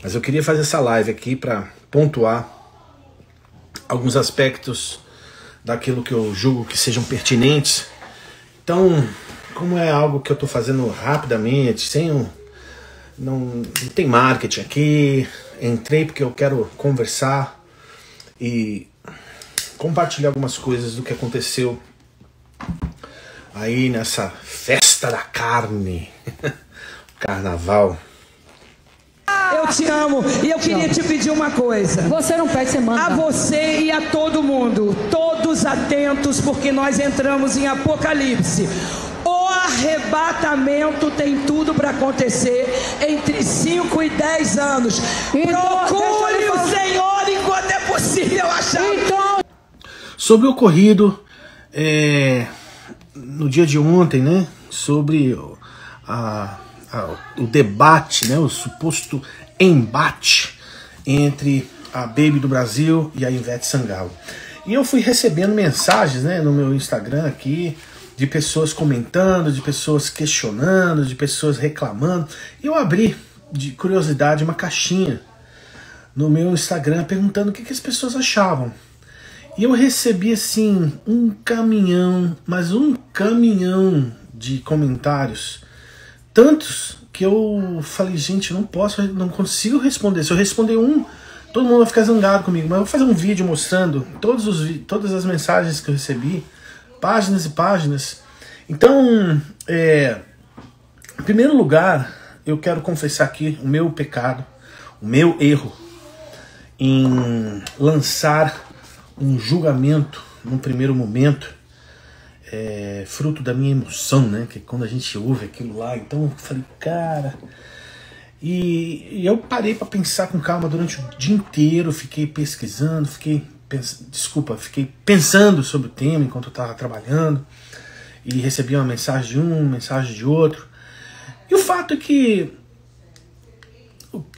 Mas eu queria fazer essa live aqui para pontuar alguns aspectos daquilo que eu julgo que sejam pertinentes. Então, como é algo que eu estou fazendo rapidamente, não tem marketing aqui, entrei porque eu quero conversar e compartilhar algumas coisas do que aconteceu aí nessa festa da carne, carnaval. Eu te amo e eu queria te pedir uma coisa. Você não pede, você manda. A você e a todo mundo, todos atentos, porque nós entramos em Apocalipse. O arrebatamento tem tudo para acontecer entre 5 e 10 anos. Então, procure o Senhor enquanto é possível achar. Então, sobre o ocorrido no dia de ontem, né? Sobre o debate, né? O suposto embate entre a Baby do Brasil e a Ivete Sangalo. E eu fui recebendo mensagens, né, no meu Instagram aqui, de pessoas comentando, de pessoas questionando, de pessoas reclamando. E eu abri, de curiosidade, uma caixinha no meu Instagram perguntando o que as pessoas achavam. E eu recebi, assim, um caminhão de comentários. Tantos que eu falei, gente, não consigo responder. Se eu responder um, todo mundo vai ficar zangado comigo. Mas eu vou fazer um vídeo mostrando todas as mensagens que eu recebi, páginas e páginas. Então, em primeiro lugar, eu quero confessar aqui o meu pecado, o meu erro em lançar um julgamento num primeiro momento, fruto da minha emoção, né? Que quando a gente ouve aquilo lá, então eu falei, cara. E eu parei para pensar com calma durante o dia inteiro, fiquei pesquisando, fiquei pensando sobre o tema enquanto eu estava trabalhando, e recebi uma mensagem de um, uma mensagem de outro. E o fato é que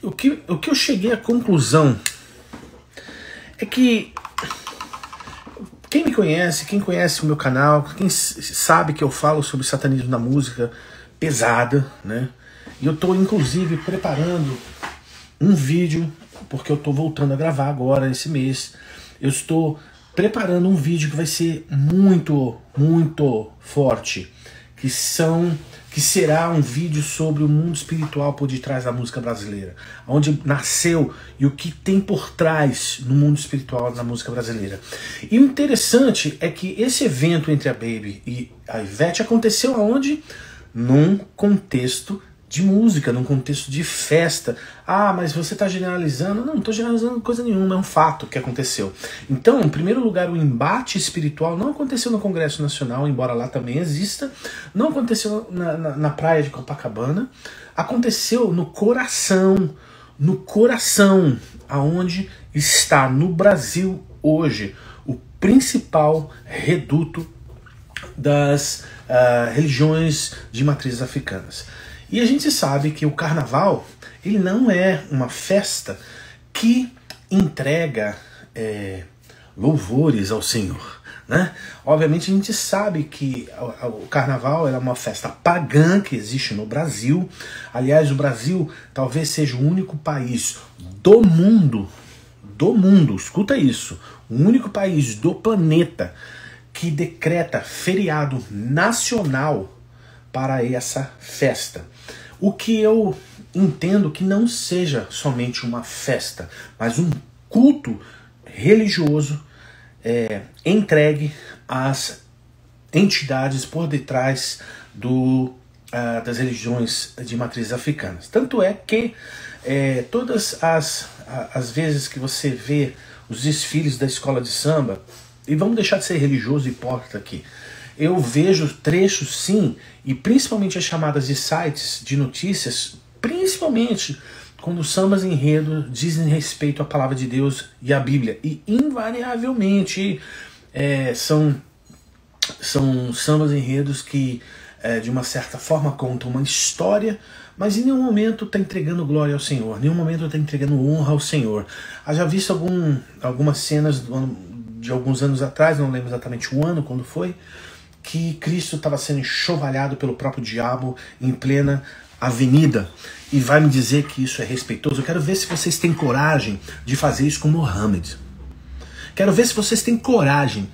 o que eu cheguei à conclusão é que quem me conhece, quem conhece o meu canal, quem sabe que eu falo sobre satanismo na música pesada, né? E eu estou inclusive preparando um vídeo, porque eu estou voltando a gravar agora esse mês. Eu estou preparando um vídeo que vai ser muito, muito forte, que será um vídeo sobre o mundo espiritual por detrás da música brasileira, onde nasceu e o que tem por trás no mundo espiritual na música brasileira. E o interessante é que esse evento entre a Baby e a Ivete aconteceu aonde? Num contexto de música, num contexto de festa. Ah, mas você está generalizando? Não estou generalizando coisa nenhuma, é um fato que aconteceu. Então, em primeiro lugar, o embate espiritual não aconteceu no Congresso Nacional, embora lá também exista, não aconteceu na praia de Copacabana, aconteceu no coração, aonde está no Brasil hoje o principal reduto das religiões de matrizes africanas. E a gente sabe que o carnaval, ele não é uma festa que entrega louvores ao Senhor, né? Obviamente a gente sabe que o carnaval é uma festa pagã que existe no Brasil. Aliás, o Brasil talvez seja o único país do mundo, escuta isso, o único país do planeta que decreta feriado nacional para essa festa. O que eu entendo que não seja somente uma festa, mas um culto religioso entregue às entidades por detrás das religiões de matrizes africanas. Tanto é que todas as vezes que você vê os desfiles da escola de samba, e vamos deixar de ser religioso e hipócrita aqui, eu vejo trechos sim, e principalmente as chamadas de sites de notícias, principalmente quando os sambas enredo dizem respeito à palavra de Deus e à Bíblia. E invariavelmente são sambas enredos que de uma certa forma contam uma história, mas em nenhum momento está entregando glória ao Senhor, em nenhum momento está entregando honra ao Senhor. Eu já visto algumas cenas de alguns anos atrás, não lembro exatamente o ano, quando foi, que Cristo estava sendo enxovalhado pelo próprio diabo em plena avenida e vai me dizer que isso é respeitoso. Eu quero ver se vocês têm coragem de fazer isso com Mohammed. Quero ver se vocês têm coragem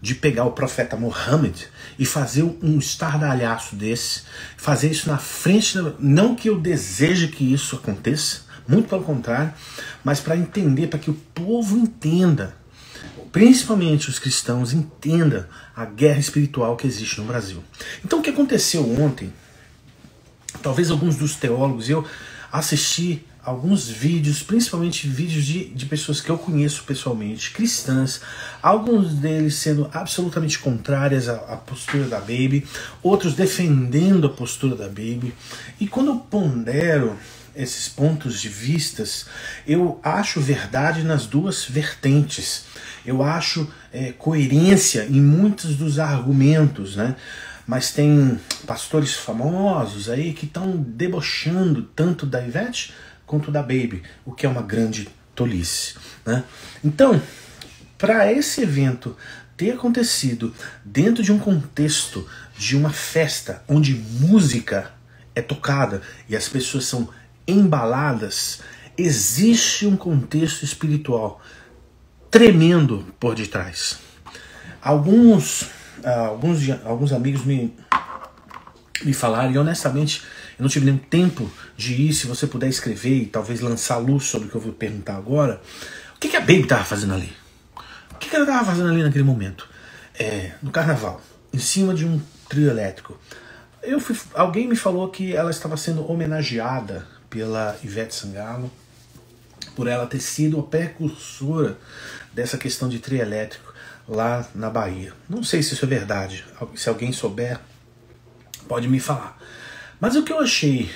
de pegar o profeta Mohammed e fazer um estardalhaço desse, fazer isso na frente, não que eu deseje que isso aconteça, muito pelo contrário, mas para entender, para que o povo entenda, principalmente os cristãos, entendam a guerra espiritual que existe no Brasil. Então o que aconteceu ontem, talvez alguns dos teólogos, eu assisti alguns vídeos, principalmente vídeos de pessoas que eu conheço pessoalmente, cristãs, alguns deles sendo absolutamente contrárias à postura da Baby, outros defendendo a postura da Baby. E quando eu pondero esses pontos de vistas, eu acho verdade nas duas vertentes. Eu acho coerência em muitos dos argumentos, né? Mas tem pastores famosos aí que estão debochando tanto da Ivete quanto da Baby, o que é uma grande tolice, né? Então, para esse evento ter acontecido dentro de um contexto de uma festa onde música é tocada e as pessoas são embaladas, existe um contexto espiritual tremendo por detrás. Alguns amigos me falaram, e honestamente eu não tive nenhum tempo de ir. Se você puder escrever e talvez lançar luz sobre o que eu vou perguntar agora, o que a Baby estava fazendo ali? O que ela estava fazendo ali naquele momento? No carnaval, em cima de um trio elétrico. Alguém me falou que ela estava sendo homenageada pela Ivete Sangalo, por ela ter sido a precursora dessa questão de trio elétrico lá na Bahia. Não sei se isso é verdade. Se alguém souber, pode me falar. Mas o que eu achei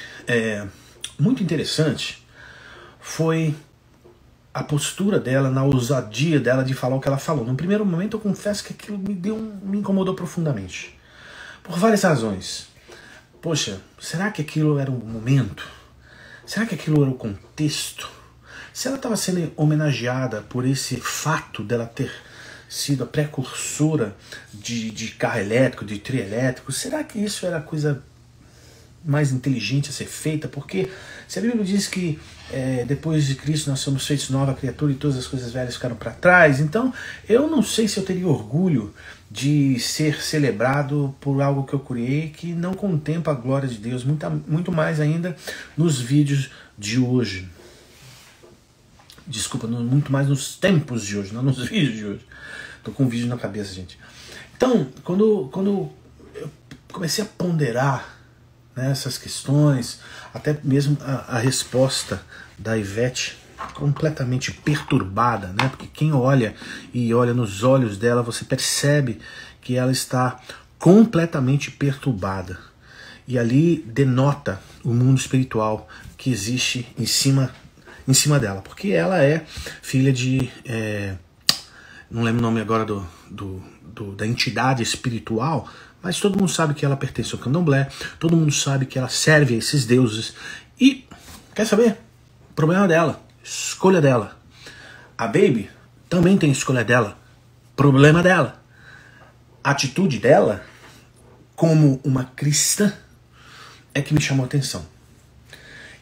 muito interessante foi a postura dela, na ousadia dela de falar o que ela falou. No primeiro momento eu confesso que aquilo me incomodou profundamente. Por várias razões. Poxa, será que aquilo era o momento? Será que aquilo era o contexto? Se ela estava sendo homenageada por esse fato dela ter sido a precursora de carro elétrico, de trio elétrico, será que isso era a coisa mais inteligente a ser feita? Porque se a Bíblia diz que depois de Cristo nós somos feitos nova criatura e todas as coisas velhas ficaram para trás, então eu não sei se eu teria orgulho de ser celebrado por algo que eu criei que não contempla a glória de Deus, muito mais ainda nos vídeos de hoje. Desculpa, muito mais nos tempos de hoje, não nos vídeos de hoje. Tô com um vídeo na cabeça, gente. Então, quando eu comecei a ponderar, né, essas questões, até mesmo a resposta da Ivete, completamente perturbada, né? Porque quem olha e olha nos olhos dela, você percebe que ela está completamente perturbada. E ali denota o mundo espiritual que existe em cima dela, porque ela é filha de não lembro o nome agora da entidade espiritual, mas todo mundo sabe que ela pertence ao candomblé, todo mundo sabe que ela serve a esses deuses. E quer saber? Problema dela, escolha dela. A Baby também tem escolha dela, problema dela. A atitude dela como uma cristã é que me chamou a atenção.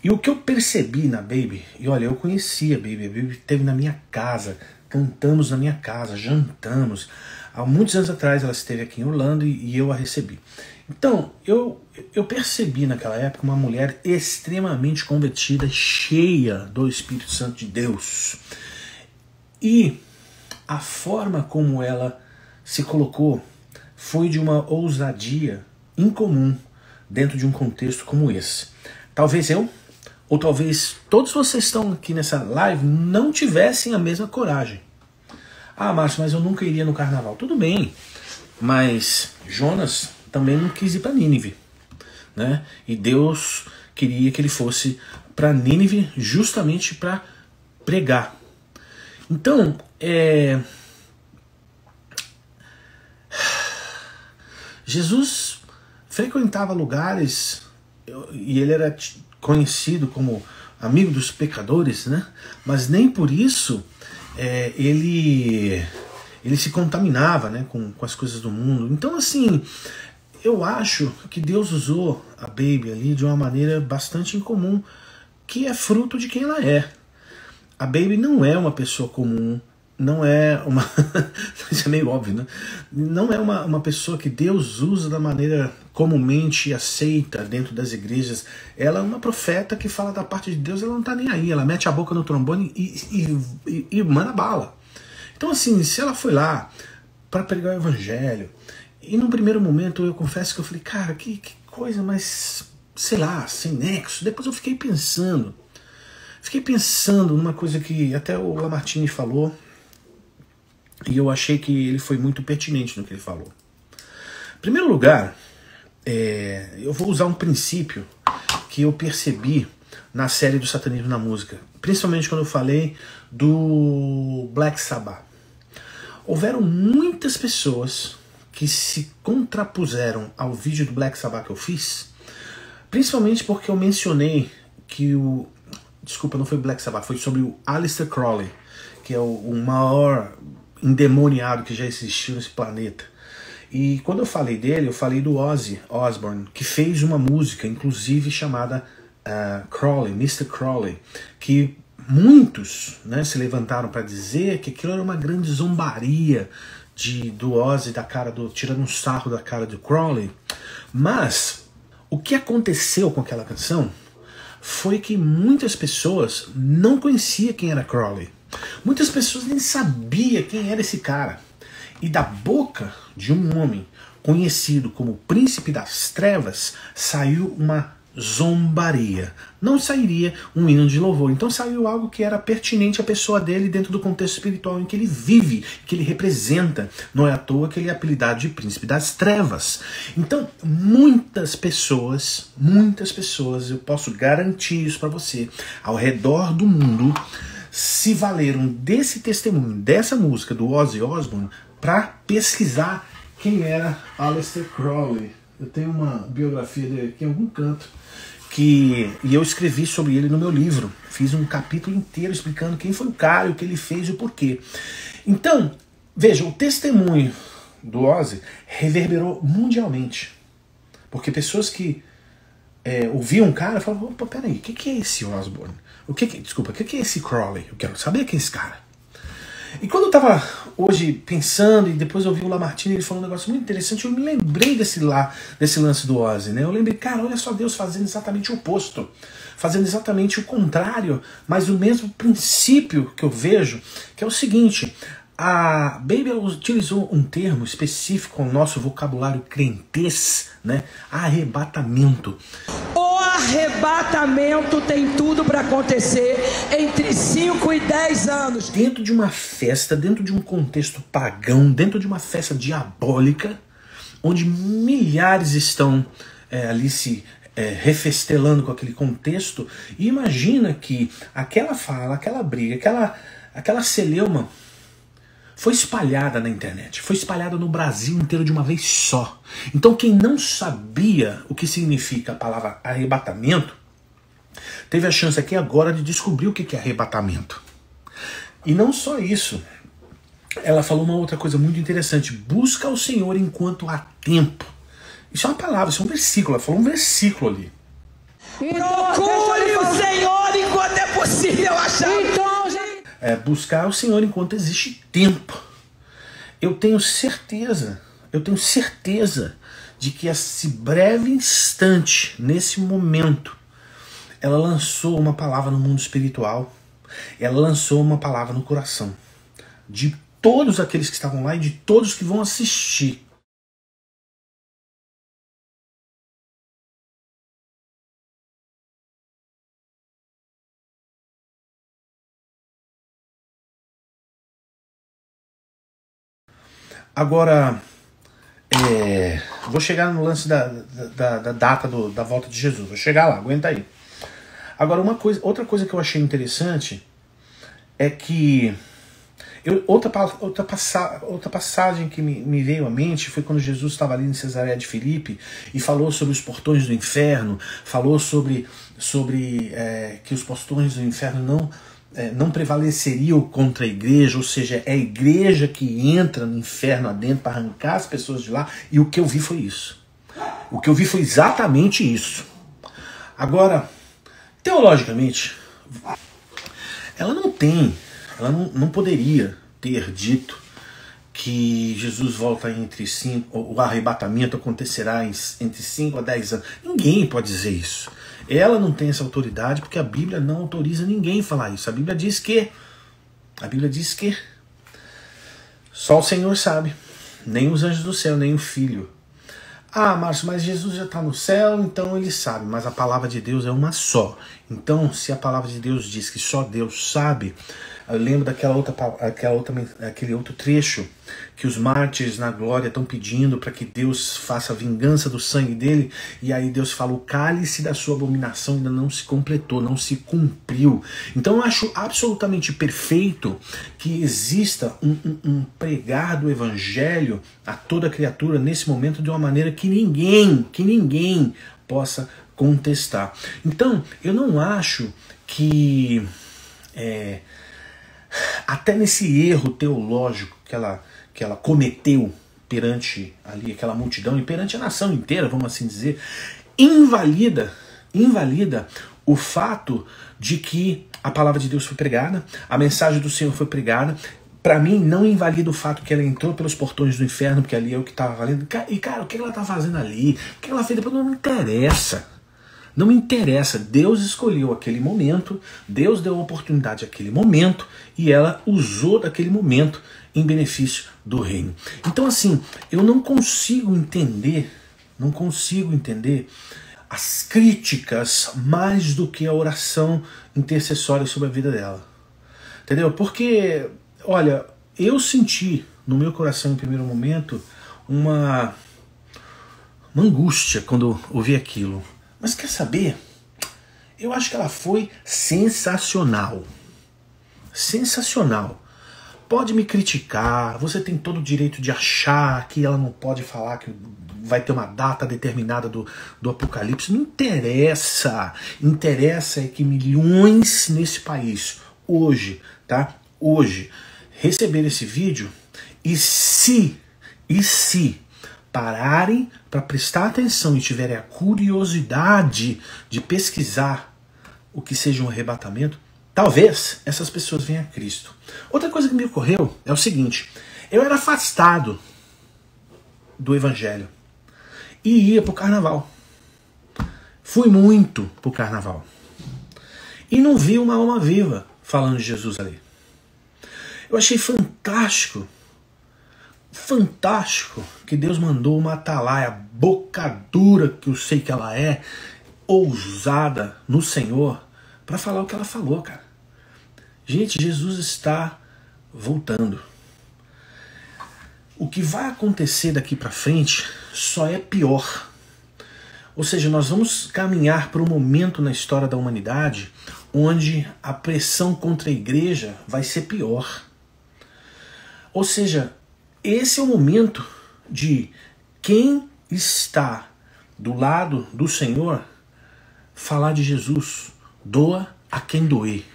E o que eu percebi na Baby, e olha, eu conhecia a Baby esteve na minha casa, cantamos na minha casa, jantamos. Há muitos anos atrás ela esteve aqui em Orlando e eu a recebi. Então, eu percebi naquela época uma mulher extremamente convertida, cheia do Espírito Santo de Deus. E a forma como ela se colocou foi de uma ousadia incomum dentro de um contexto como esse. Talvez eu, ou talvez todos vocês que estão aqui nessa live não tivessem a mesma coragem. Ah, Márcio, mas eu nunca iria no carnaval. Tudo bem, mas Jonas também não quis ir para Nínive, né? E Deus queria que ele fosse para Nínive justamente para pregar. Então, Jesus frequentava lugares e ele era conhecido como amigo dos pecadores, né? Mas nem por isso ele se contaminava, né, com as coisas do mundo. Então, assim, eu acho que Deus usou a Baby ali de uma maneira bastante incomum, que é fruto de quem ela é. A Baby não é uma pessoa comum, não é uma... Isso é meio óbvio, né? Não é uma pessoa que Deus usa da maneira comumente aceita dentro das igrejas. Ela é uma profeta que fala da parte de Deus, ela não tá nem aí, ela mete a boca no trombone e manda bala. Então assim, se ela foi lá para pregar o evangelho, e num primeiro momento eu confesso que eu falei, cara, que coisa mais, sei lá, sem nexo. Depois eu fiquei pensando numa coisa que até o Lamartine falou, e eu achei que ele foi muito pertinente no que ele falou. Em primeiro lugar, eu vou usar um princípio que eu percebi na série do Satanismo na Música, principalmente quando eu falei do Black Sabbath. Houveram muitas pessoas que se contrapuseram ao vídeo do Black Sabbath que eu fiz, principalmente porque eu mencionei que o... Desculpa, não foi o Black Sabbath, foi sobre o Aleister Crowley, que é o maior endemoniado que já existiu nesse planeta. E quando eu falei dele, eu falei do Ozzy Osbourne, que fez uma música, inclusive chamada Crowley, Mr. Crowley, que muitos, né, se levantaram para dizer que aquilo era uma grande zombaria do Ozzy, tirando um sarro da cara do Crowley. Mas o que aconteceu com aquela canção foi que muitas pessoas não conheciam quem era Crowley. Muitas pessoas nem sabiam quem era esse cara. E da boca de um homem conhecido como Príncipe das Trevas saiu uma zombaria. Não sairia um hino de louvor. Então saiu algo que era pertinente à pessoa dele dentro do contexto espiritual em que ele vive, que ele representa. Não é à toa que ele é apelidado de Príncipe das Trevas. Então muitas pessoas, eu posso garantir isso para você, ao redor do mundo, se valeram desse testemunho, dessa música do Ozzy Osbourne, para pesquisar quem era Aleister Crowley. Eu tenho uma biografia dele aqui em algum canto, e eu escrevi sobre ele no meu livro. Fiz um capítulo inteiro explicando quem foi o cara, o que ele fez e o porquê. Então, veja, o testemunho do Ozzy reverberou mundialmente. Porque pessoas que ouviam o cara falavam, opa, peraí, o que é esse Osbourne? O que é esse Crowley? Eu quero saber quem é esse cara. E quando eu estava hoje pensando, e depois eu ouvi o Lamartine, ele falou um negócio muito interessante, eu me lembrei desse lance do Ozzy, né? Eu lembrei, cara, olha só Deus fazendo exatamente o oposto, fazendo exatamente o contrário, mas o mesmo princípio que eu vejo, que é o seguinte: a Baby utilizou um termo específico no nosso vocabulário crentez, né? Arrebatamento. Arrebatamento tem tudo para acontecer entre 5 e 10 anos. Dentro de uma festa, dentro de um contexto pagão, dentro de uma festa diabólica, onde milhares estão ali se refestelando com aquele contexto, e imagina que aquela fala, aquela briga, aquela celeuma foi espalhada na internet, foi espalhada no Brasil inteiro de uma vez só. Então quem não sabia o que significa a palavra arrebatamento, teve a chance aqui agora de descobrir o que é arrebatamento. E não só isso, ela falou uma outra coisa muito interessante: busca o Senhor enquanto há tempo. Isso é uma palavra, isso é um versículo, ela falou um versículo ali. Procure o Senhor enquanto é possível achar. Buscar o Senhor enquanto existe tempo. Eu tenho certeza de que esse breve instante, nesse momento, ela lançou uma palavra no mundo espiritual, ela lançou uma palavra no coração de todos aqueles que estavam lá e de todos que vão assistir. Agora, vou chegar no lance da data da volta de Jesus. Vou chegar lá, aguenta aí. Agora, outra coisa que eu achei interessante é que outra passagem que me veio à mente foi quando Jesus estava ali em Cesareia de Filipe e falou sobre os portões do inferno, falou sobre que os portões do inferno não prevaleceriam contra a igreja, ou seja, é a igreja que entra no inferno adentro para arrancar as pessoas de lá, e o que eu vi foi isso. O que eu vi foi exatamente isso. Agora, teologicamente, ela não poderia ter dito que Jesus volta entre 5, o arrebatamento acontecerá entre 5 a 10 anos. Ninguém pode dizer isso. Ela não tem essa autoridade porque a Bíblia não autoriza ninguém a falar isso. A Bíblia diz que só o Senhor sabe, nem os anjos do céu, nem o Filho. Ah, Márcio, mas Jesus já está no céu, então ele sabe. Mas a palavra de Deus é uma só. Então, se a palavra de Deus diz que só Deus sabe, eu lembro aquele outro trecho que os mártires na glória estão pedindo para que Deus faça a vingança do sangue dele, e aí Deus fala: o cálice da sua abominação ainda não se completou, não se cumpriu. Então eu acho absolutamente perfeito que exista um pregar do evangelho a toda criatura nesse momento de uma maneira que ninguém possa contestar. Então eu não acho que até nesse erro teológico que ela cometeu perante ali aquela multidão e perante a nação inteira, vamos assim dizer, invalida o fato de que a palavra de Deus foi pregada, a mensagem do Senhor foi pregada. Para mim, não invalida o fato que ela entrou pelos portões do inferno, porque ali é o que estava valendo. E cara, o que ela está fazendo ali? O que ela fez depois? Não me interessa. Não me interessa. Deus escolheu aquele momento, Deus deu a oportunidade àquele momento e ela usou daquele momento em benefício do reino. Então assim, eu não consigo entender as críticas mais do que a oração intercessória sobre a vida dela. Entendeu? Porque, olha, eu senti no meu coração em primeiro momento uma angústia quando ouvi aquilo. Mas quer saber? Eu acho que ela foi sensacional. Sensacional. Pode me criticar, você tem todo o direito de achar que ela não pode falar que vai ter uma data determinada do Apocalipse. Não interessa. Interessa é que milhões nesse país, hoje, tá? Hoje, receber esse vídeo e se pararem para prestar atenção e tiverem a curiosidade de pesquisar o que seja um arrebatamento, talvez essas pessoas venham a Cristo. Outra coisa que me ocorreu é o seguinte: eu era afastado do Evangelho e ia para o carnaval. Fui muito para o carnaval e não vi uma alma viva falando de Jesus ali. Eu achei fantástico que Deus mandou uma atalaia boca dura, que eu sei que ela é, ousada no Senhor, para falar o que ela falou, cara. Gente, Jesus está voltando. O que vai acontecer daqui para frente só é pior. Ou seja, nós vamos caminhar para um momento na história da humanidade onde a pressão contra a igreja vai ser pior. Ou seja, esse é o momento de quem está do lado do Senhor falar de Jesus. Doa a quem doer.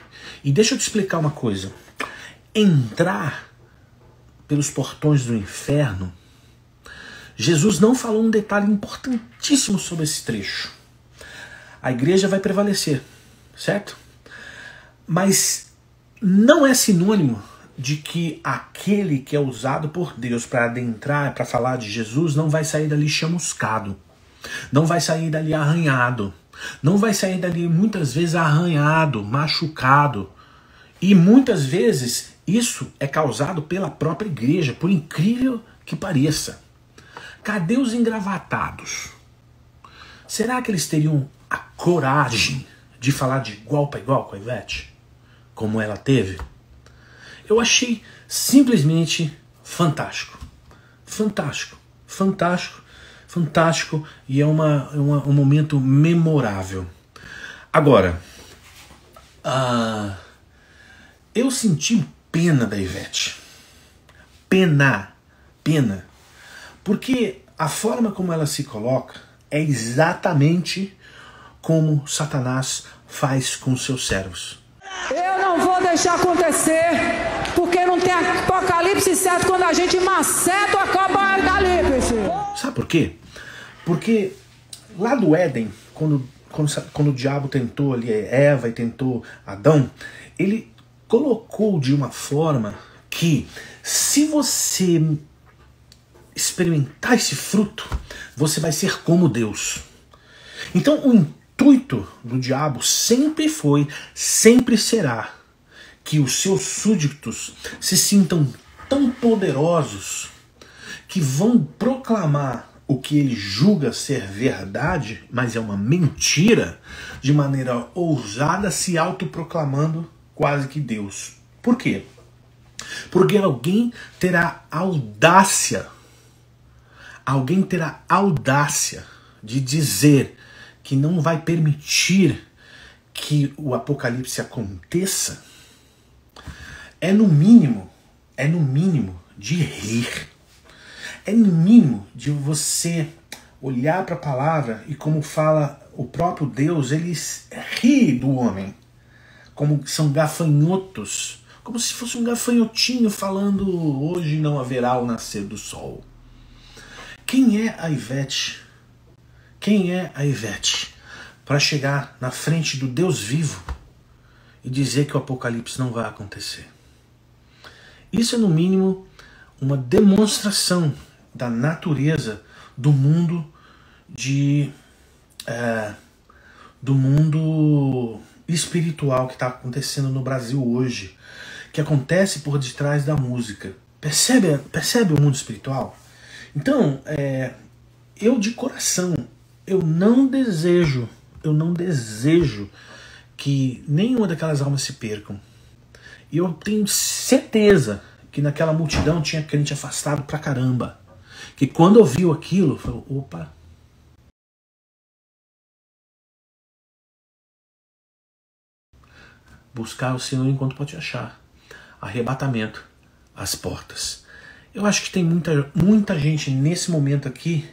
E deixa eu te explicar uma coisa. Entrar pelos portões do inferno, Jesus não falou um detalhe importantíssimo sobre esse trecho. A igreja vai prevalecer, certo? Mas não é sinônimo de que aquele que é usado por Deus para adentrar, para falar de Jesus, não vai sair dali chamuscado, não vai sair dali arranhado, não vai sair dali muitas vezes arranhado, machucado. E muitas vezes isso é causado pela própria igreja, por incrível que pareça. Cadê os engravatados? Será que eles teriam a coragem de falar de igual para igual com a Ivete, como ela teve? Eu achei simplesmente fantástico. Fantástico. Fantástico. Fantástico. E é um momento memorável. Agora, eu senti pena da Ivete. Pena. Porque a forma como ela se coloca é exatamente como Satanás faz com os seus servos. Eu não vou deixar acontecer, porque não tem apocalipse certo quando a gente maceta o apocalipse. Sabe por quê? Porque lá do Éden, quando o diabo tentou ali Eva e tentou Adão, ele colocou de uma forma que, se você experimentar esse fruto, você vai ser como Deus. Então o intuito do diabo sempre foi, sempre será, que os seus súditos se sintam tão poderosos que vão proclamar o que ele julga ser verdade, mas é uma mentira, de maneira ousada, se autoproclamando quase que Deus. Por quê? Porque alguém terá audácia de dizer que não vai permitir que o apocalipse aconteça, é no mínimo de rir. É no mínimo de você olhar para a palavra e, como fala o próprio Deus, ele ri do homem, como são gafanhotos, como se fosse um gafanhotinho falando: hoje não haverá o nascer do sol. Quem é a Ivete? Quem é a Ivete para chegar na frente do Deus vivo e dizer que o apocalipse não vai acontecer? Isso é no mínimo uma demonstração da natureza do mundo do mundo espiritual que está acontecendo no Brasil hoje, que acontece por detrás da música. Percebe o mundo espiritual? Então, eu de coração, eu não desejo que nenhuma daquelas almas se percam. E eu tenho certeza que naquela multidão tinha crente afastado pra caramba, que quando ouviu aquilo, falou: opa, buscar o Senhor enquanto pode achar. Arrebatamento às portas. Eu acho que tem muita gente nesse momento aqui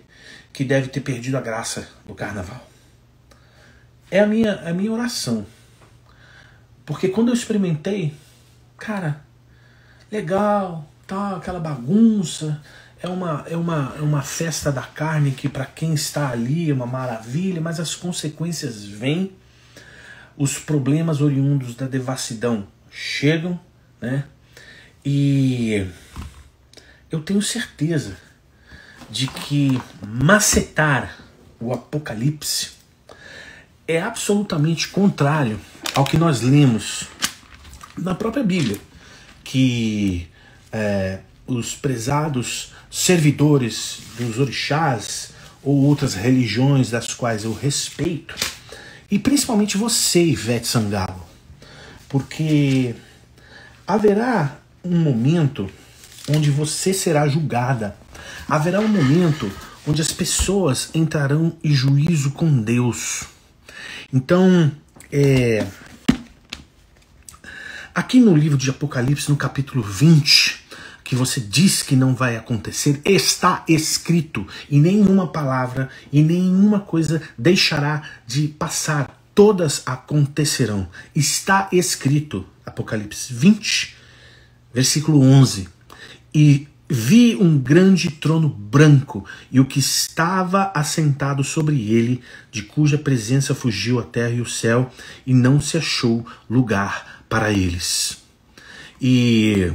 que deve ter perdido a graça do carnaval. É a minha oração. Porque quando eu experimentei, cara, legal, tá, aquela bagunça, é uma festa da carne que para quem está ali é uma maravilha, mas as consequências vêm, os problemas oriundos da devassidão chegam, né? E eu tenho certeza de que macetar o Apocalipse é absolutamente contrário ao que nós lemos na própria Bíblia, que os prezados servidores dos orixás ou outras religiões das quais eu respeito, e principalmente você, Ivete Sangalo, porque haverá um momento onde você será julgada, haverá um momento onde as pessoas entrarão em juízo com Deus. Então, aqui no livro de Apocalipse, no capítulo 20, que você diz que não vai acontecer, está escrito, e nenhuma palavra e nenhuma coisa deixará de passar, todas acontecerão. Está escrito, Apocalipse 20, versículo 11, e vi um grande trono branco, e o que estava assentado sobre ele, de cuja presença fugiu a terra e o céu, e não se achou lugar para eles. E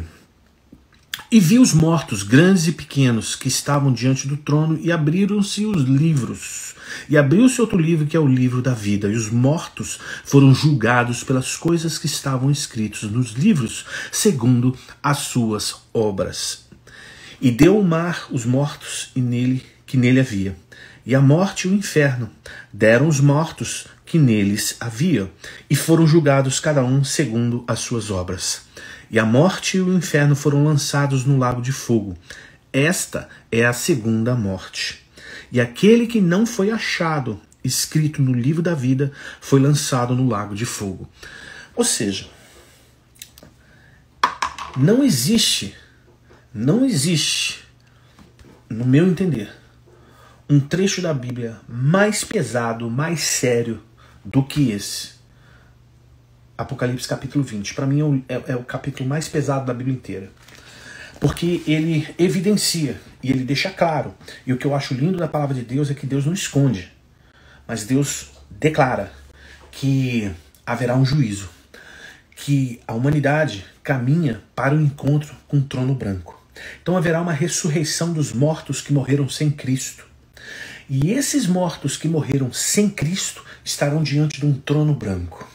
vi os mortos, grandes e pequenos, que estavam diante do trono, e abriram-se os livros. E abriu-se outro livro, que é o livro da vida. E os mortos foram julgados pelas coisas que estavam escritas nos livros, segundo as suas obras. E deu o mar os mortos que nele havia. E a morte e o inferno deram os mortos que neles havia, e foram julgados cada um segundo as suas obras. E a morte e o inferno foram lançados no lago de fogo. Esta é a segunda morte. E aquele que não foi achado escrito no livro da vida foi lançado no lago de fogo. Ou seja, não existe, no meu entender, um trecho da Bíblia mais pesado, mais sério do que esse. Apocalipse capítulo 20. Para mim é o capítulo mais pesado da Bíblia inteira. Porque ele evidencia e ele deixa claro. E o que eu acho lindo da palavra de Deus é que Deus não esconde, mas Deus declara que haverá um juízo, que a humanidade caminha para o encontro com o trono branco. Então haverá uma ressurreição dos mortos que morreram sem Cristo. E esses mortos que morreram sem Cristo estarão diante de um trono branco.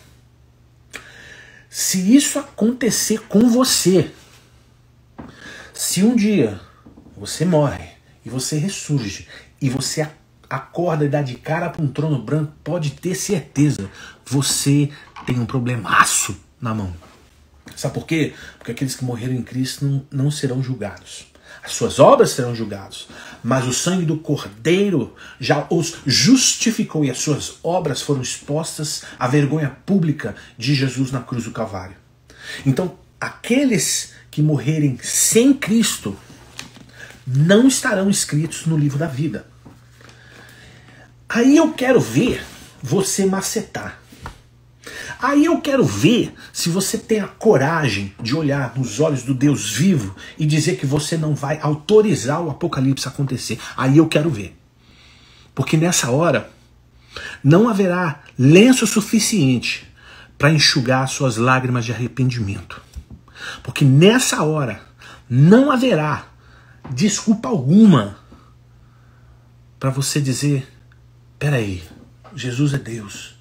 Se isso acontecer com você, se um dia você morre e você ressurge e você acorda e dá de cara para um trono branco, pode ter certeza, você tem um problemaço na mão. Sabe por quê? Porque aqueles que morreram em Cristo não serão julgados. As suas obras serão julgadas, mas o sangue do Cordeiro já os justificou e as suas obras foram expostas à vergonha pública de Jesus na cruz do Calvário. Então, aqueles que morrerem sem Cristo não estarão escritos no livro da vida. Aí eu quero ver você macetar. Aí eu quero ver se você tem a coragem de olhar nos olhos do Deus vivo e dizer que você não vai autorizar o apocalipse acontecer. Aí eu quero ver. Porque nessa hora não haverá lenço suficiente para enxugar suas lágrimas de arrependimento. Porque nessa hora não haverá desculpa alguma para você dizer: peraí, Jesus é Deus.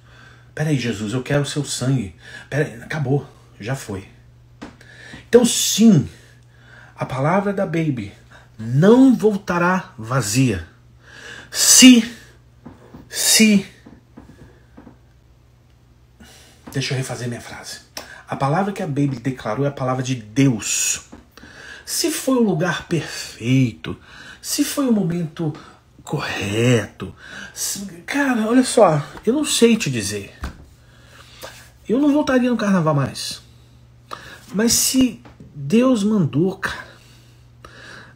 Peraí, Jesus, eu quero o seu sangue. Peraí, acabou, já foi. Então sim, a palavra da Baby não voltará vazia. Deixa eu refazer minha frase. A palavra que a Baby declarou é a palavra de Deus. Se foi o lugar perfeito, se foi o momento correto, cara, olha só, eu não sei te dizer. Eu não voltaria no carnaval mais. Mas se Deus mandou, cara,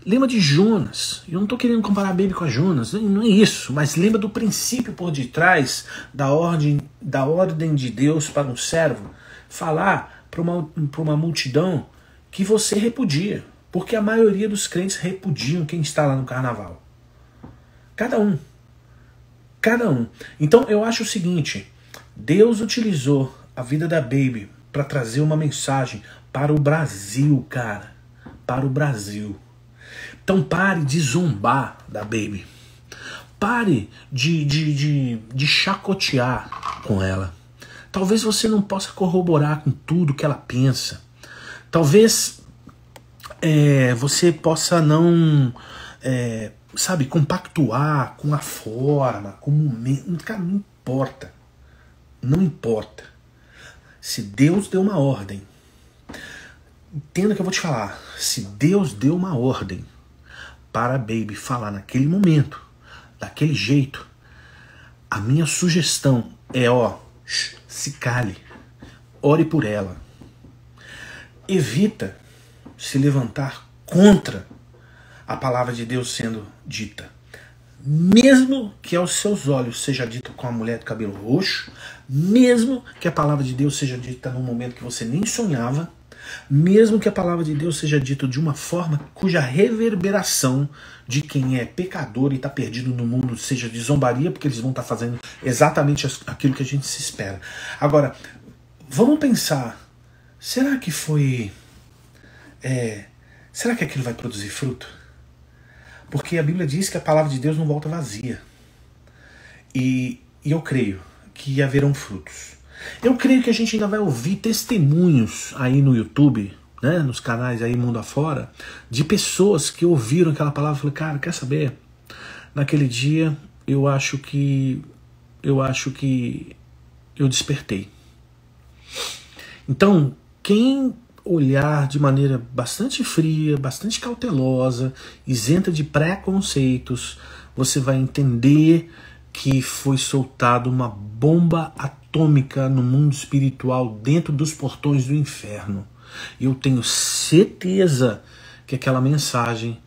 lembra de Jonas. Eu não tô querendo comparar a Baby com a Jonas, não é isso, mas lembra do princípio por detrás da ordem de Deus para um servo falar para uma multidão que você repudia, porque a maioria dos crentes repudiam quem está lá no carnaval. Cada um. Então eu acho o seguinte: Deus utilizou a vida da Baby para trazer uma mensagem para o Brasil, cara. Para o Brasil. Então pare de zombar da Baby. Pare de chacotear com ela. Talvez você não possa corroborar com tudo que ela pensa. Talvez você possa não... compactuar com a forma, com o momento. Cara, não importa. Não importa. Se Deus deu uma ordem, entenda o que eu vou te falar. Se Deus deu uma ordem para a Baby falar naquele momento, daquele jeito, a minha sugestão é, se cale. Ore por ela. Evita se levantar contra a palavra de Deus sendo dita. Mesmo que aos seus olhos seja dita com a mulher do cabelo roxo, mesmo que a palavra de Deus seja dita num momento que você nem sonhava, mesmo que a palavra de Deus seja dita de uma forma cuja reverberação de quem é pecador e está perdido no mundo seja de zombaria, porque eles vão estar fazendo exatamente aquilo que a gente se espera. Agora, vamos pensar, será que foi... será que aquilo vai produzir fruto? Porque a Bíblia diz que a palavra de Deus não volta vazia. E eu creio que haverão frutos. Eu creio que a gente ainda vai ouvir testemunhos aí no YouTube, né, nos canais aí mundo afora, de pessoas que ouviram aquela palavra e falaram: cara, quer saber? Naquele dia eu acho que eu despertei. Então, quem olhar de maneira bastante fria, bastante cautelosa, isenta de preconceitos, você vai entender que foi soltada uma bomba atômica no mundo espiritual dentro dos portões do inferno. E eu tenho certeza que aquela mensagem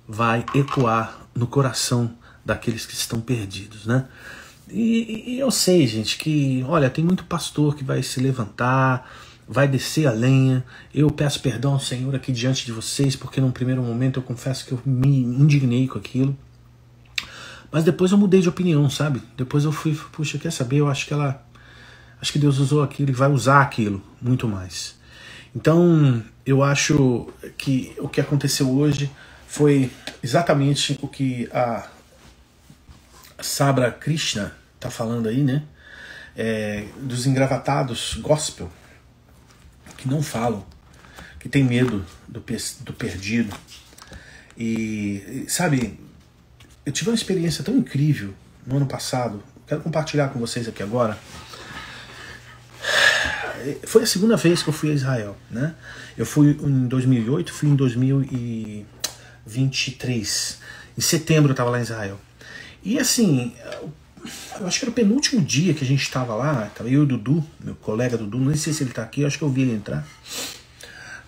vai ecoar no coração daqueles que estão perdidos, né? E eu sei, gente, que, olha, tem muito pastor que vai se levantar, vai descer a lenha. Eu peço perdão ao Senhor aqui diante de vocês, porque num primeiro momento eu confesso que eu me indignei com aquilo. Mas depois eu mudei de opinião, sabe? Depois eu fui, puxa, quer saber? Eu acho que Deus usou aquilo e vai usar aquilo muito mais. Então, eu acho que o que aconteceu hoje foi exatamente o que a Sabra Krishna está falando aí, né? Dos engravatados gospel, que não falam, que tem medo do perdido. E, sabe, eu tive uma experiência tão incrível no ano passado, quero compartilhar com vocês aqui agora. Foi a segunda vez que eu fui a Israel, né? Eu fui em 2008, fui em 2023. Em setembro eu estava lá em Israel. E assim, eu acho que era o penúltimo dia que a gente estava lá, estava eu e o Dudu, meu colega Dudu, não sei se ele está aqui, eu acho que eu vi ele entrar.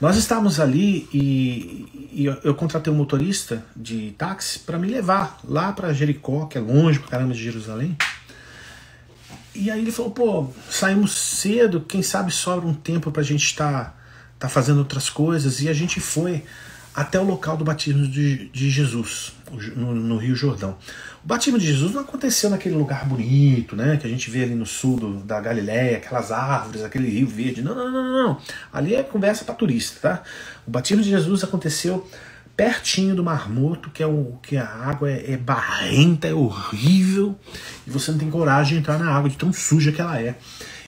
Nós estávamos ali e eu contratei um motorista de táxi para me levar lá para Jericó, que é longe pra caramba de Jerusalém. E aí ele falou, pô, saímos cedo, quem sabe sobra um tempo pra gente estar fazendo outras coisas. E a gente foi até o local do batismo de Jesus, no Rio Jordão. O batismo de Jesus não aconteceu naquele lugar bonito, né, que a gente vê ali no sul da Galileia, aquelas árvores, aquele rio verde. Não. Ali é conversa para turista, tá? O batismo de Jesus aconteceu pertinho do Mar Morto, que a água é barrenta, é horrível, e você não tem coragem de entrar na água de tão suja que ela é.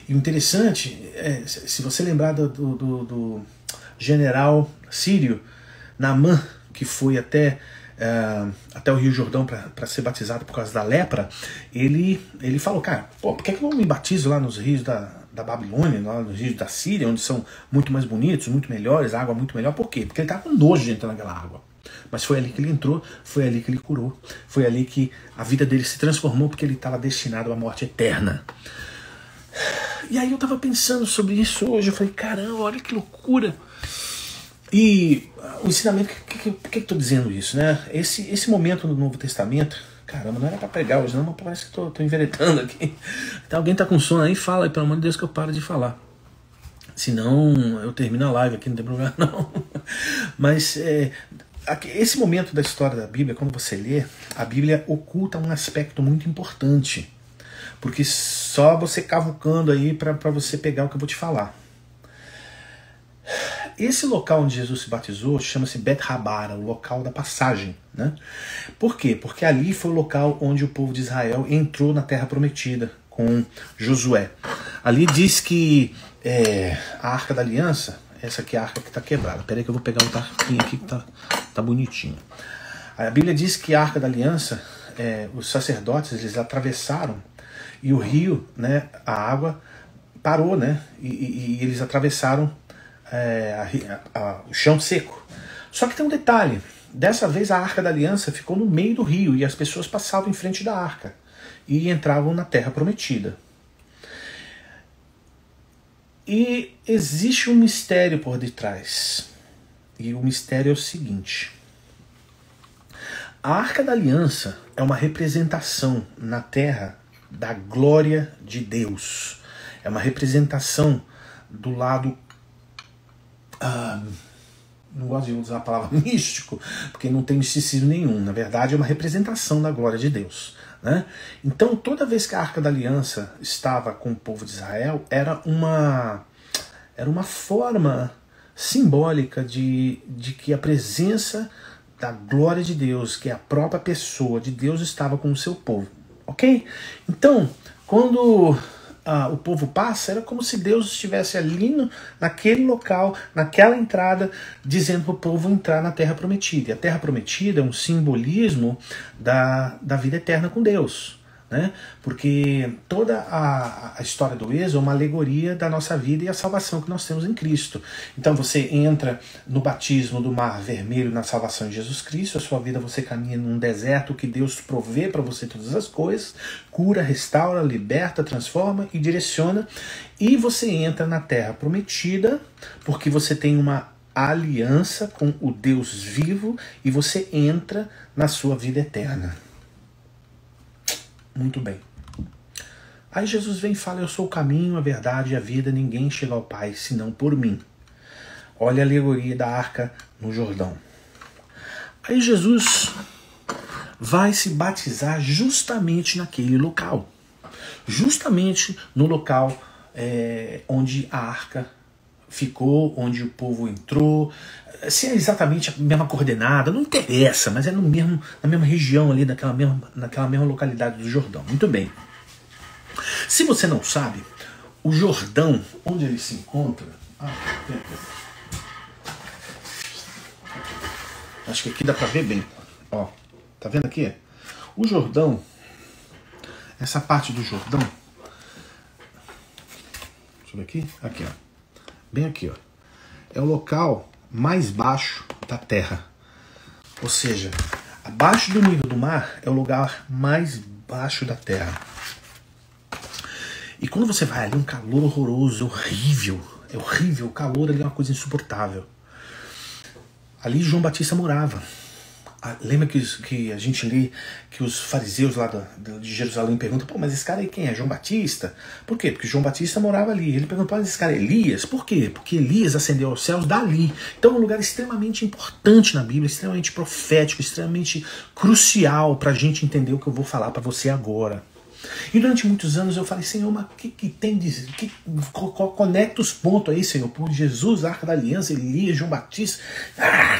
E o interessante, se você lembrar do general sírio Naaman, que foi até o Rio Jordão para ser batizado por causa da lepra, ele falou, cara, pô, por que eu não me batizo lá nos rios da Babilônia, lá nos rios da Síria, onde são muito mais bonitos, muito melhores, a água muito melhor? Por quê? Porque ele estava com nojo de entrar naquela água. Mas foi ali que ele entrou, foi ali que ele curou, foi ali que a vida dele se transformou, porque ele estava destinado à morte eterna. E aí eu estava pensando sobre isso hoje, eu falei, caramba, olha que loucura. E o ensinamento, por que eu estou dizendo isso, né? Esse momento no Novo Testamento, caramba, não era para pregar hoje não, mas parece que estou enveredando aqui. Então, alguém está com sono aí, fala aí, pelo amor de Deus, que eu paro de falar. Senão eu termino a live aqui, não tem problema não. Mas esse momento da história da Bíblia, quando você lê, a Bíblia oculta um aspecto muito importante. Porque só você cavucando aí para você pegar o que eu vou te falar. Esse local onde Jesus se batizou chama-se Bet Habara, o local da passagem, né? Por quê? Porque ali foi o local onde o povo de Israel entrou na Terra Prometida com Josué. Ali diz que a Arca da Aliança, essa aqui é a arca que está quebrada. Peraí que eu vou pegar um tarquinho aqui que tá bonitinho. A Bíblia diz que a Arca da Aliança, os sacerdotes, eles atravessaram e o rio, né, a água parou, né, e eles atravessaram o chão seco. Só que tem um detalhe, dessa vez a Arca da Aliança ficou no meio do rio e as pessoas passavam em frente da arca e entravam na Terra Prometida. E existe um mistério por detrás, e o mistério é o seguinte: a Arca da Aliança é uma representação na Terra da glória de Deus, é uma representação do lado não gosto de usar a palavra místico, porque não tem misticismo nenhum. Na verdade, é uma representação da glória de Deus, né? Então, toda vez que a Arca da Aliança estava com o povo de Israel, era uma forma simbólica de que a presença da glória de Deus, que é a própria pessoa de Deus, estava com o seu povo, ok? Então, quando o povo passa, era como se Deus estivesse ali naquele local, naquela entrada, dizendo para o povo entrar na Terra Prometida. E a Terra Prometida é um simbolismo da vida eterna com Deus, né? Porque toda a história do Êxodo é uma alegoria da nossa vida e a salvação que nós temos em Cristo. Então você entra no batismo do Mar Vermelho, na salvação de Jesus Cristo, a sua vida você caminha num deserto que Deus provê para você todas as coisas, cura, restaura, liberta, transforma e direciona, e você entra na Terra Prometida porque você tem uma aliança com o Deus vivo e você entra na sua vida eterna. Muito bem. Aí Jesus vem e fala, eu sou o caminho, a verdade e a vida, ninguém chega ao Pai senão por mim. Olha a alegoria da arca no Jordão. Aí Jesus vai se batizar justamente naquele local. Justamente no local onde a arca ficou, onde o povo entrou. Se é exatamente a mesma coordenada, não interessa, mas é na mesma região ali, naquela mesma localidade do Jordão. Muito bem. Se você não sabe, o Jordão, onde ele se encontra... acho que aqui dá pra ver bem. Ó, tá vendo aqui? O Jordão, essa parte do Jordão... Deixa eu ver aqui. Aqui, ó. Bem aqui, ó. É o local mais baixo da terra. Ou seja, abaixo do nível do mar é o lugar mais baixo da terra. E quando você vai ali, um calor horroroso, horrível. É horrível, o calor ali é uma coisa insuportável. Ali João Batista morava. Lembra que a gente lê que os fariseus lá de Jerusalém perguntam, pô, mas esse cara aí quem é? João Batista? Por quê? Porque João Batista morava ali. Ele perguntou, mas esse cara é Elias? Por quê? Porque Elias ascendeu aos céus dali. Então é um lugar extremamente importante na Bíblia, extremamente profético, extremamente crucial para a gente entender o que eu vou falar para você agora. E durante muitos anos eu falei, Senhor, mas o que tem de... conecta os pontos aí, Senhor. Por Jesus, Arca da Aliança, Elias, João Batista.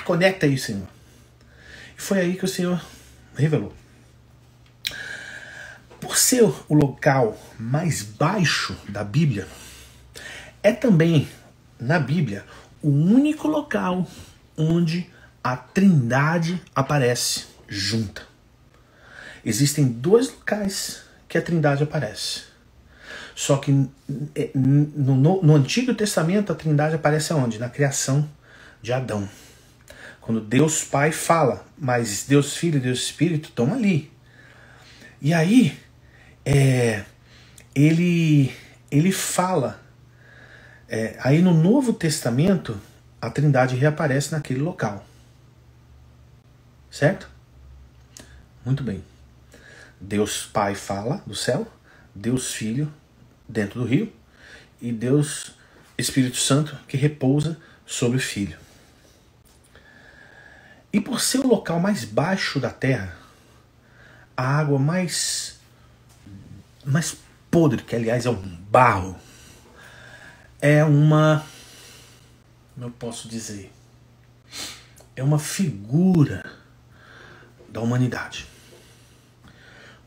Conecta aí, Senhor. E foi aí que o Senhor revelou. Por ser o local mais baixo da Bíblia, é também, na Bíblia, o único local onde a Trindade aparece junta. Existem dois locais que a Trindade aparece. Só que no Antigo Testamento a Trindade aparece aonde? Na criação de Adão. Quando Deus Pai fala, mas Deus Filho e Deus Espírito estão ali. E aí, ele fala. Aí no Novo Testamento, a Trindade reaparece naquele local. Certo? Muito bem. Deus Pai fala do céu, Deus Filho dentro do rio, e Deus Espírito Santo que repousa sobre o Filho. E por ser o local mais baixo da terra, a água mais podre, que aliás é um barro, é uma, como eu posso dizer, é uma figura da humanidade.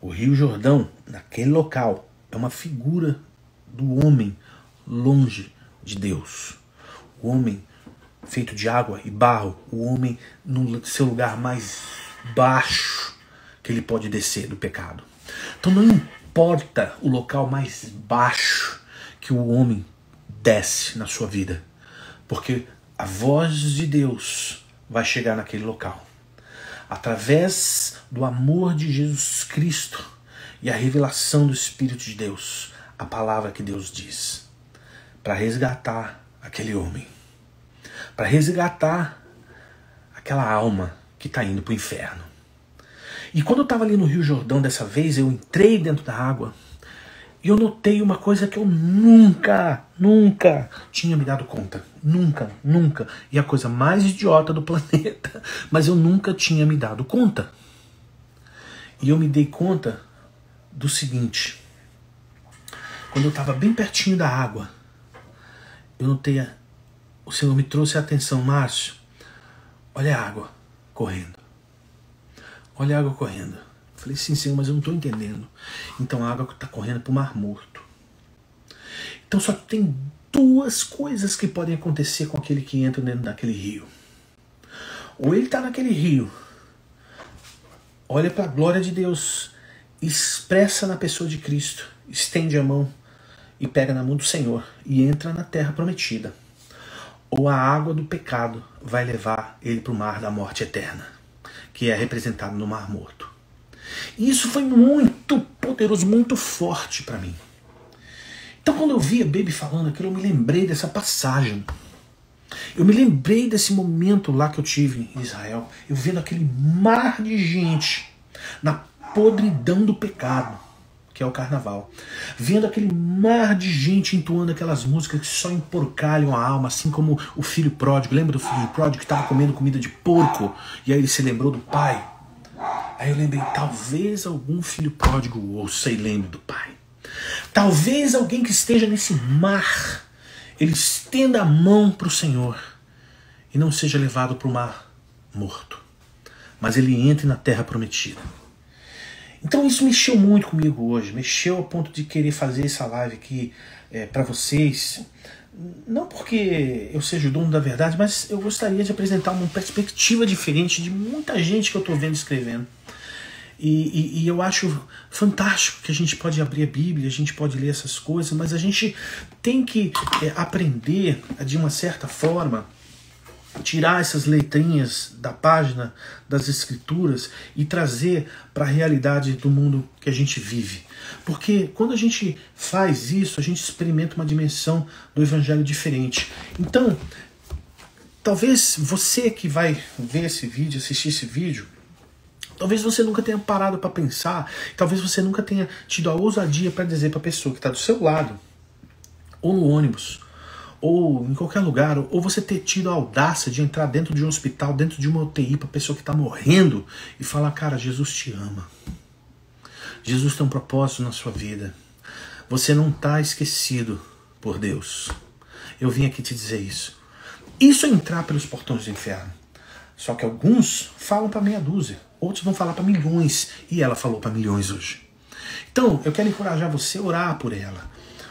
O Rio Jordão, naquele local, é uma figura do homem longe de Deus. O homem feito de água e barro, o homem no seu lugar mais baixo que ele pode descer do pecado. Então não importa o local mais baixo que o homem desce na sua vida, porque a voz de Deus vai chegar naquele local. Através do amor de Jesus Cristo e a revelação do Espírito de Deus, a palavra que Deus diz, para resgatar aquele homem, para resgatar aquela alma que está indo para o inferno. E quando eu estava ali no Rio Jordão dessa vez, eu entrei dentro da água e eu notei uma coisa que eu nunca tinha me dado conta. Nunca. E a coisa mais idiota do planeta, mas eu nunca tinha me dado conta. E eu me dei conta do seguinte: quando eu estava bem pertinho da água, eu notei, o Senhor me trouxe a atenção, Márcio, olha a água correndo. Olha a água correndo. Eu falei, sim, Senhor, mas eu não estou entendendo. Então a água está correndo para o Mar Morto. Então só tem duas coisas que podem acontecer com aquele que entra dentro daquele rio. Ou ele está naquele rio, olha para a glória de Deus, expressa na pessoa de Cristo, estende a mão e pega na mão do Senhor e entra na terra prometida. Ou a água do pecado vai levar ele para o mar da morte eterna, que é representado no Mar Morto. E isso foi muito poderoso, muito forte para mim. Então quando eu vi a Baby falando aquilo, eu me lembrei dessa passagem. Eu me lembrei desse momento lá que eu tive em Israel, eu vendo aquele mar de gente na podridão do pecado, que é o carnaval. Vendo aquele mar de gente entoando aquelas músicas que só emporcalham a alma, assim como o filho pródigo. Lembra do filho pródigo que estava comendo comida de porco? E aí ele se lembrou do pai. Aí eu lembrei, talvez algum filho pródigo ouça e lembre do pai. Talvez alguém que esteja nesse mar, ele estenda a mão para o Senhor e não seja levado para o mar morto, mas ele entre na terra prometida. Então isso mexeu muito comigo hoje, mexeu ao ponto de querer fazer essa live aqui para vocês, não porque eu seja o dono da verdade, mas eu gostaria de apresentar uma perspectiva diferente de muita gente que eu estou vendo escrevendo. E eu acho fantástico que a gente pode abrir a Bíblia, a gente pode ler essas coisas, mas a gente tem que aprender, de uma certa forma, tirar essas letrinhas da página das Escrituras e trazer para a realidade do mundo que a gente vive. Porque quando a gente faz isso, a gente experimenta uma dimensão do Evangelho diferente. Então, talvez você que vai ver esse vídeo, assistir esse vídeo, talvez você nunca tenha parado para pensar, talvez você nunca tenha tido a ousadia para dizer para a pessoa que está do seu lado, ou no ônibus, ou em qualquer lugar, ou você ter tido a audácia de entrar dentro de um hospital, dentro de uma UTI, para a pessoa que está morrendo, e falar, cara, Jesus te ama. Jesus tem um propósito na sua vida. Você não está esquecido por Deus. Eu vim aqui te dizer isso. Isso é entrar pelos portões do inferno. Só que alguns falam para meia dúzia, outros vão falar para milhões, e ela falou para milhões hoje. Então, eu quero encorajar você a orar por ela,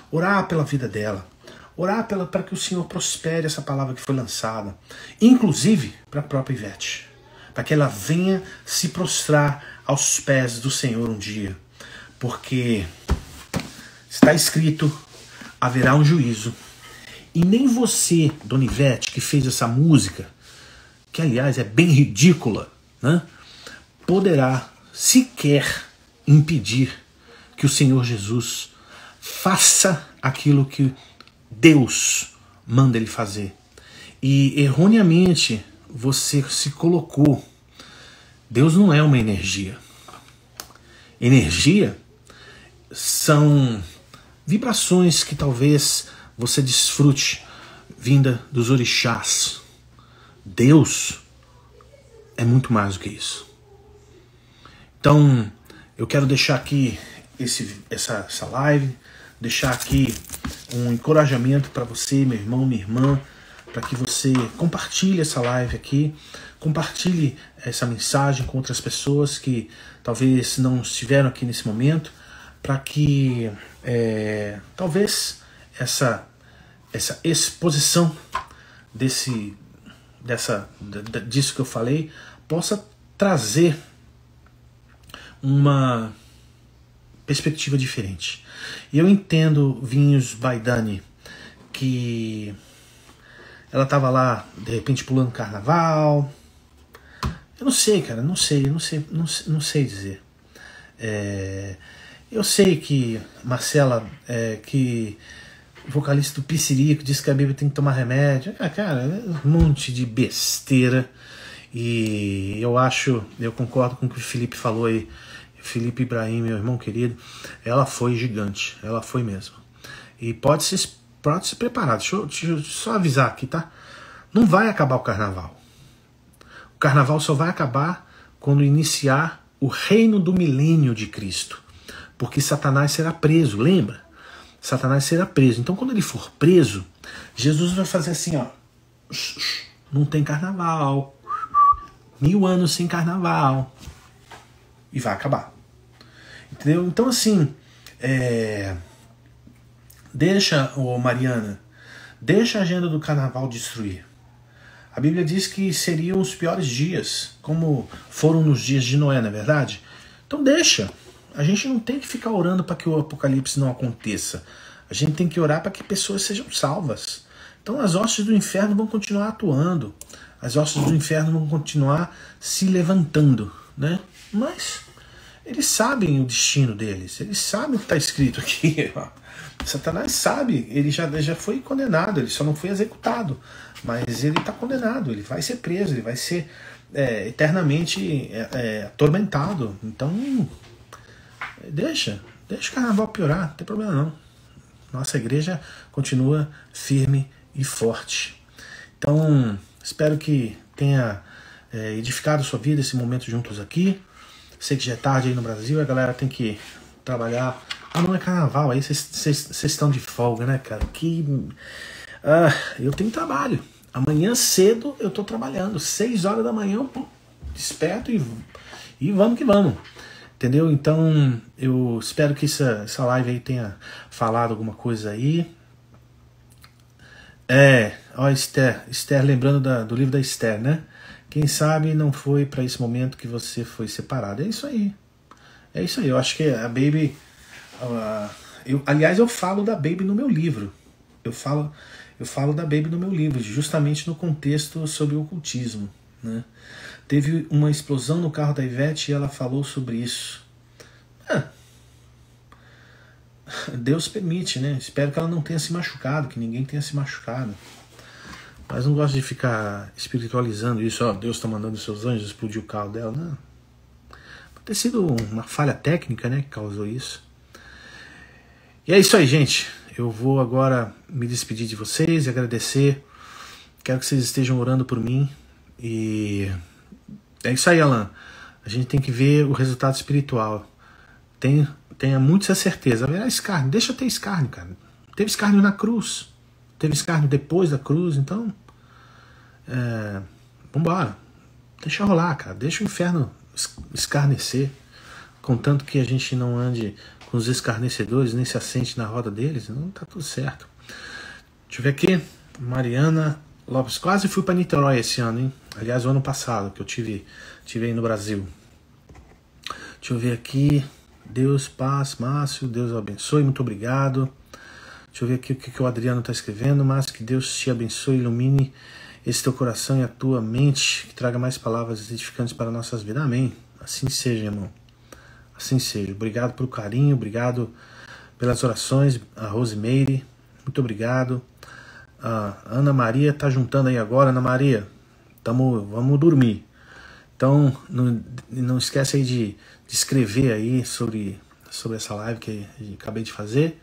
orar pela vida dela, orar para que o Senhor prospere essa palavra que foi lançada, inclusive para a própria Ivete, para que ela venha se prostrar aos pés do Senhor um dia, porque está escrito, haverá um juízo, e nem você, Dona Ivete, que fez essa música, que aliás é bem ridícula, né, poderá sequer impedir que o Senhor Jesus faça aquilo que Deus manda ele fazer. E erroneamente você se colocou. Deus não é uma energia. Energia são vibrações que talvez você desfrute vinda dos orixás. Deus é muito mais do que isso. Então, eu quero deixar aqui essa live, deixar aqui um encorajamento para você, meu irmão, minha irmã, para que você compartilhe essa live aqui, compartilhe essa mensagem com outras pessoas que talvez não estiveram aqui nesse momento, para que talvez essa exposição disso que eu falei possa trazer uma perspectiva diferente. E eu entendo Vinhos Baidani, que ela estava lá de repente pulando carnaval. Eu não sei, cara, não sei dizer. Eu sei que Marcela, que vocalista do Piscirico, disse que a Bíblia tem que tomar remédio. Cara, é um monte de besteira. E eu concordo com o que o Felipe falou aí. Felipe Ibrahim, meu irmão querido, ela foi gigante, ela foi mesmo. E pode se preparar, deixa eu só avisar aqui, tá? Não vai acabar o carnaval. O carnaval só vai acabar quando iniciar o reino do milênio de Cristo. Porque Satanás será preso, lembra? Satanás será preso. Então quando ele for preso, Jesus vai fazer assim, ó. Não tem carnaval. 1000 anos sem carnaval. E vai acabar. Entendeu? Então assim, Mariana, deixa a agenda do carnaval destruir. A Bíblia diz que seriam os piores dias, como foram nos dias de Noé, não é verdade? Então deixa. A gente não tem que ficar orando para que o apocalipse não aconteça. A gente tem que orar para que pessoas sejam salvas. Então as hostes do inferno vão continuar atuando. As hostes do inferno vão continuar se levantando, né? Mas eles sabem o destino deles. Eles sabem o que está escrito aqui. Satanás sabe. Ele já foi condenado. Ele só não foi executado. Mas ele está condenado. Ele vai ser preso. Ele vai ser eternamente atormentado. Então, deixa. Deixa o carnaval piorar, não tem problema não. Nossa igreja continua firme e forte. Então, espero que tenha edificado sua vida esse momento juntos aqui. Sei que já é tarde aí no Brasil, a galera tem que trabalhar. Ah, não é carnaval, aí vocês estão de folga, né, cara? Eu tenho trabalho. Amanhã cedo eu tô trabalhando. 6 horas da manhã eu desperto e vamos que vamos. Entendeu? Então, eu espero que essa live aí tenha falado alguma coisa aí. Ó, Esther, lembrando do livro da Esther, né? Quem sabe não foi para esse momento que você foi separado. É isso aí. É isso aí. Eu acho que a Baby... aliás, eu falo da Baby no meu livro. Eu falo da Baby no meu livro, justamente no contexto sobre o ocultismo, né? Teve uma explosão no carro da Ivete e ela falou sobre isso. Deus permite, né? Espero que ela não tenha se machucado, que ninguém tenha se machucado. Mas não gosto de ficar espiritualizando isso. Ó, Deus está mandando seus anjos explodir o carro dela. Não. Pode ter sido uma falha técnica, né, que causou isso. E é isso aí, gente. Eu vou agora me despedir de vocês e agradecer. Quero que vocês estejam orando por mim. E é isso aí, Alan. A gente tem que ver o resultado espiritual. Tenha muita certeza. Haverá escárnio. Deixa ter escárnio, cara. Teve escárnio na cruz. Teve escárnio depois da cruz. Então, vambora. Deixa rolar, cara. Deixa o inferno escarnecer. Contanto que a gente não ande com os escarnecedores, nem se assente na roda deles. Não tá tudo certo. Deixa eu ver aqui. Mariana Lopes. Quase fui para Niterói esse ano, hein? Aliás, o ano passado, que eu tive aí no Brasil. Deixa eu ver aqui. Deus, paz, Márcio. Deus abençoe. Muito obrigado. Deixa eu ver aqui o que o Adriano está escrevendo. Márcio, que Deus te abençoe, ilumine esse teu coração e a tua mente, que traga mais palavras edificantes para nossas vidas. Amém. Assim seja, irmão. Assim seja. Obrigado pelo carinho, obrigado pelas orações. A Rosemary, muito obrigado. A Ana Maria está juntando aí agora. Ana Maria, vamos dormir. Então, não esquece aí de escrever aí sobre essa live que acabei de fazer.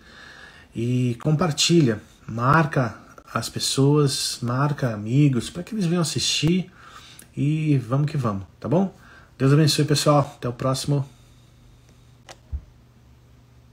E compartilha, marca as pessoas, marca amigos, para que eles venham assistir. E vamos que vamos, tá bom? Deus abençoe, pessoal. Até o próximo.